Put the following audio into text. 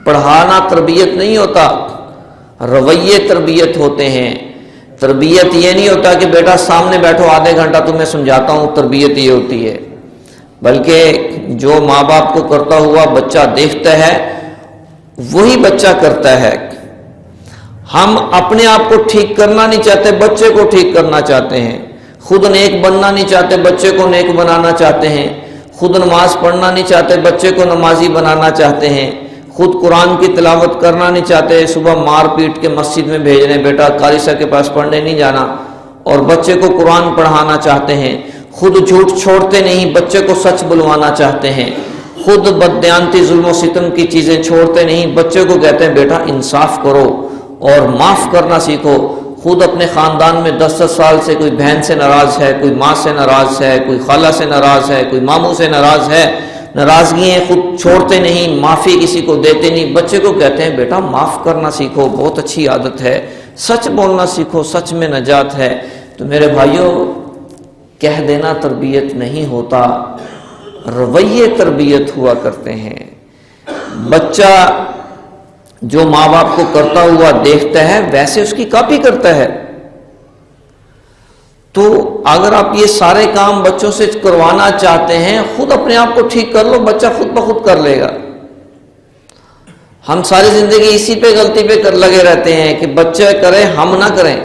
پڑھانا تربیت نہیں ہوتا، رویے تربیت ہوتے ہیں۔ تربیت یہ نہیں ہوتا کہ بیٹا سامنے بیٹھو آدھے گھنٹہ تمہیں سمجھاتا ہوں، تربیت یہ ہوتی ہے، بلکہ جو ماں باپ کو کرتا ہوا بچہ دیکھتا ہے وہی بچہ کرتا ہے۔ ہم اپنے آپ کو ٹھیک کرنا نہیں چاہتے، بچے کو ٹھیک کرنا چاہتے ہیں۔ خود نیک بننا نہیں چاہتے، بچے کو نیک بنانا چاہتے ہیں۔ خود نماز پڑھنا نہیں چاہتے، بچے کو نمازی بنانا چاہتے ہیں۔ خود قرآن کی تلاوت کرنا نہیں چاہتے، صبح مار پیٹ کے مسجد میں بھیج رہے ہیں، بیٹا قاری صاحب کے پاس پڑھنے نہیں جانا، اور بچے کو قرآن پڑھانا چاہتے ہیں۔ خود جھوٹ چھوڑتے نہیں، بچے کو سچ بلوانا چاہتے ہیں۔ خود بددیانتی ظلم و ستم کی چیزیں چھوڑتے نہیں، بچے کو کہتے ہیں بیٹا انصاف کرو اور معاف کرنا سیکھو۔ خود اپنے خاندان میں 10 سال سے کوئی بہن سے ناراض ہے، کوئی ماں سے ناراض ہے، کوئی خالہ سے ناراض ہے، کوئی ماموں سے ناراض ہے، ناراضگی ہیں خود چھوڑتے نہیں، معافی کسی کو دیتے نہیں، بچے کو کہتے ہیں بیٹا معاف کرنا سیکھو، بہت اچھی عادت ہے، سچ بولنا سیکھو، سچ میں نجات ہے۔ تو میرے بھائیوں، کہہ دینا تربیت نہیں ہوتا، رویے تربیت ہوا کرتے ہیں۔ بچہ جو ماں باپ کو کرتا ہوا دیکھتا ہے ویسے اس کی کاپی کرتا ہے۔ تو اگر آپ یہ سارے کام بچوں سے کروانا چاہتے ہیں، خود اپنے آپ کو ٹھیک کر لو، بچہ خود بخود کر لے گا۔ ہم ساری زندگی اسی پہ غلطی پہ لگے رہتے ہیں کہ بچے کریں ہم نہ کریں۔